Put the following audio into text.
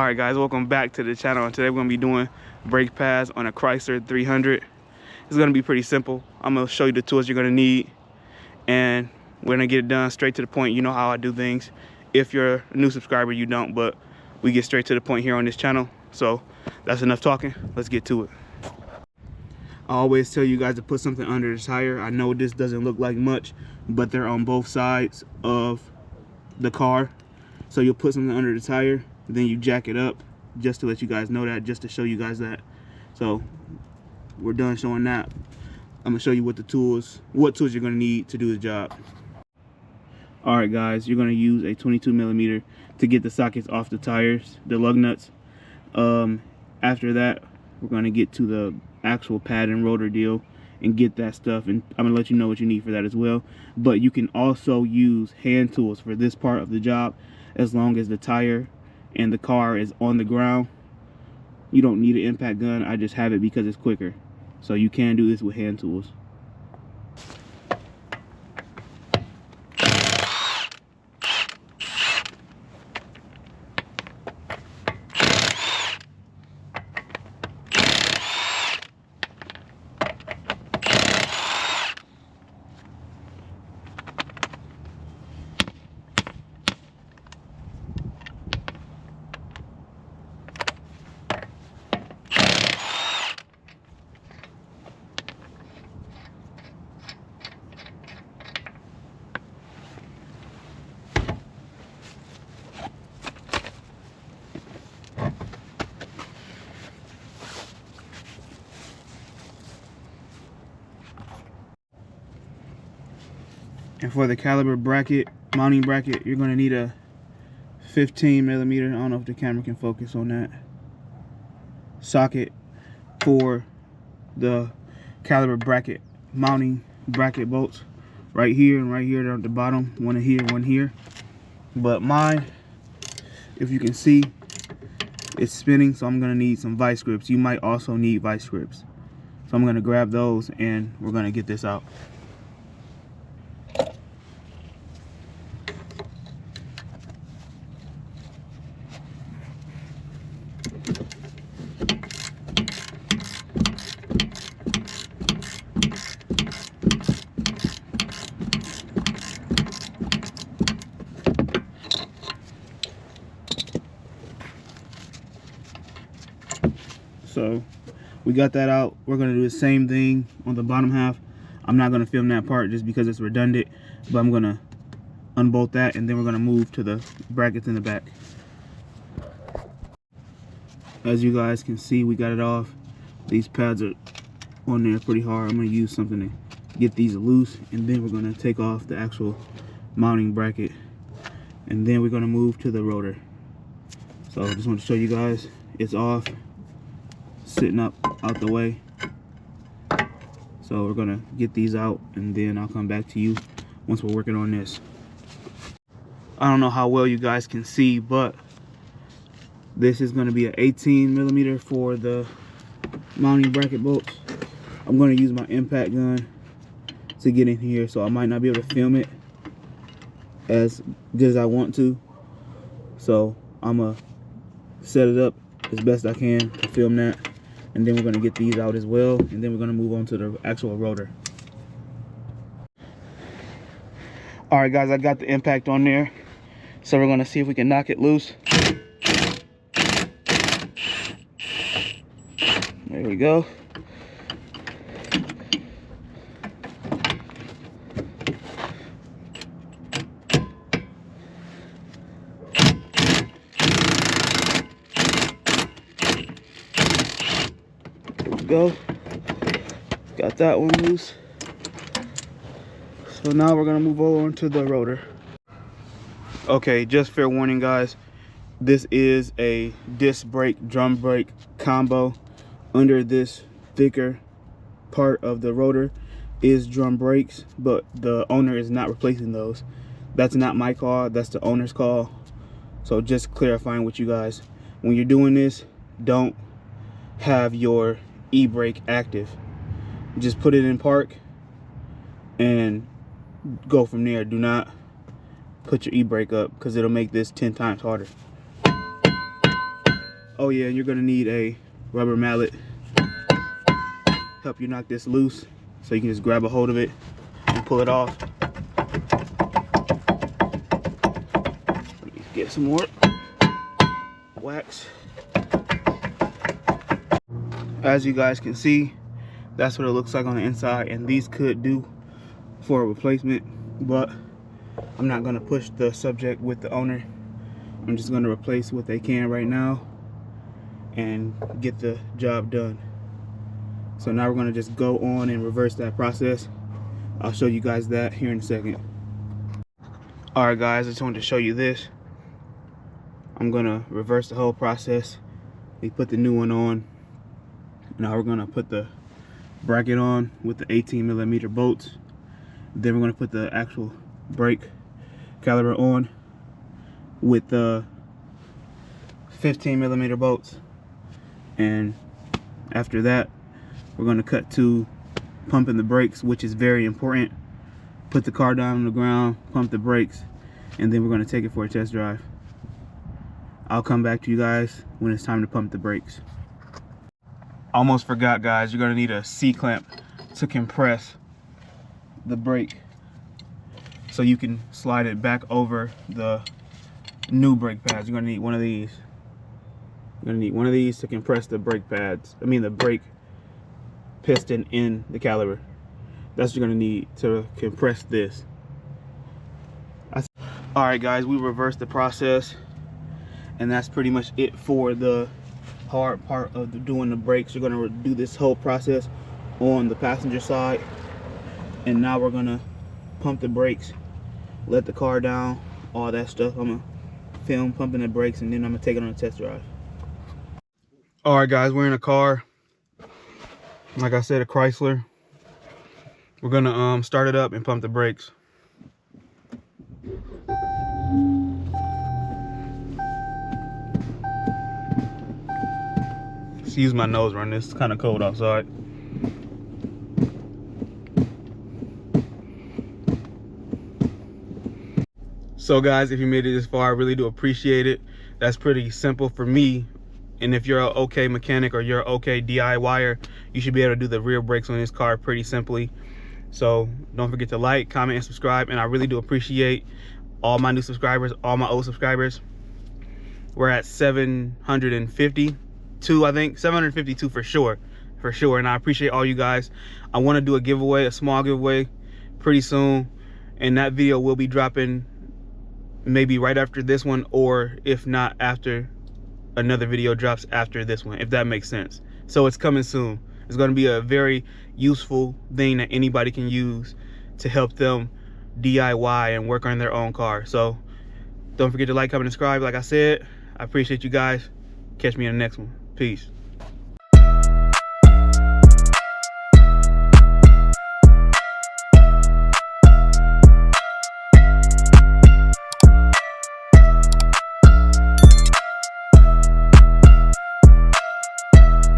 Alright guys, welcome back to the channel, and today we're going to be doing brake pads on a Chrysler 300. It's going to be pretty simple. I'm going to show you the tools you're going to need, and we're going to get it done straight to the point. You know how I do things. If you're a new subscriber, you don't, but we get straight to the point here on this channel. So that's enough talking. Let's get to it. I always tell you guys to put something under the tire. I know this doesn't look like much, but they're on both sides of the car. So you'll put something under the tire, then you jack it up, just to let you guys know that, just to show you guys that. So we're done showing that. I'm gonna show you what tools you're gonna need to do the job. All right guys, you're gonna use a 22mm to get the sockets off the tires, the lug nuts. After that, we're gonna get to the actual pad and rotor deal and get that stuff, and I'm gonna let you know what you need for that as well. But you can also use hand tools for this part of the job, as long as the tire and the car is on the ground. You don't need an impact gun. I just have it because it's quicker. So you can do this with hand tools. And for the caliper bracket, mounting bracket, you're gonna need a 15mm, I don't know if the camera can focus on that, socket for the caliper bracket mounting bracket bolts. Right here and right here, they're at the bottom, one here, one here. But mine, if you can see, it's spinning, so I'm gonna need some vice grips. You might also need vice grips. So I'm gonna grab those and we're gonna get this out. So we got that out. We're gonna do the same thing on the bottom half. I'm not gonna film that part just because it's redundant, but I'm gonna unbolt that and then we're gonna move to the brackets in the back. As you guys can see, we got it off. These pads are on there pretty hard. I'm gonna use something to get these loose, and then we're gonna take off the actual mounting bracket, and then we're gonna move to the rotor. So I just want to show you guys it's off, sitting up out the way. So we're gonna get these out and then I'll come back to you once we're working on this. I don't know how well you guys can see, but this is gonna be an 18mm for the mounting bracket bolts. I'm gonna use my impact gun to get in here, so I might not be able to film it as good as I want to. So I'm gonna set it up as best I can to film that, and then we're going to get these out as well, and then we're going to move on to the actual rotor. All right guys, I got the impact on there, so we're going to see if we can knock it loose. There we go. Go. Got that one loose. So now we're gonna move over to the rotor. Okay, just fair warning guys, this is a disc brake drum brake combo. Under this thicker part of the rotor is drum brakes, but the owner is not replacing those. That's not my call, that's the owner's call. So just clarifying with you guys, when you're doing this, don't have your e-brake active. Just put it in park and go from there. Do not put your e-brake up because it'll make this 10 times harder. Oh yeah, and you're gonna need a rubber mallet. Help you knock this loose, so you can just grab a hold of it and pull it off. Let me get some more wax. As you guys can see, that's what it looks like on the inside, and these could do for a replacement, but I'm not gonna push the subject with the owner. I'm just gonna replace what they can right now and get the job done. So now we're gonna just go on and reverse that process. I'll show you guys that here in a second. All right guys, I just wanted to show you this. I'm gonna reverse the whole process. We put the new one on. Now we're gonna put the bracket on with the 18mm bolts. Then we're gonna put the actual brake caliper on with the 15mm bolts. And after that, we're gonna cut to pumping the brakes, which is very important. Put the car down on the ground, pump the brakes, and then we're gonna take it for a test drive. I'll come back to you guys when it's time to pump the brakes. Almost forgot guys, you're gonna need a C-clamp to compress the brake so you can slide it back over the new brake pads. You're gonna need one of these. You're gonna need one of these to compress the brake pads. I mean the brake piston in the caliper. That's what you're gonna need to compress this. All right guys, we reversed the process, and that's pretty much it for the hard part of doing the brakes. You're gonna do this whole process on the passenger side, and now we're gonna pump the brakes, let the car down, all that stuff. I'm gonna film pumping the brakes, and then I'm gonna take it on a test drive. All right guys, we're in a car, like I said, a Chrysler. We're gonna start it up and pump the brakes. Excuse my nose running, it's kind of cold outside. So guys, if you made it this far, I really do appreciate it. That's pretty simple for me. And if you're an okay mechanic or you're an okay DIYer, you should be able to do the rear brakes on this car pretty simply. So don't forget to like, comment, and subscribe. And I really do appreciate all my new subscribers, all my old subscribers. We're at 752, I think, 752 for sure. And I appreciate all you guys. I want to do a giveaway, a small giveaway pretty soon. And that video will be dropping maybe right after this one, or if not, after another video drops after this one, if that makes sense. So it's coming soon. It's going to be a very useful thing that anybody can use to help them DIY and work on their own car. So don't forget to like, comment, and subscribe. Like I said, I appreciate you guys. Catch me in the next one. Peace.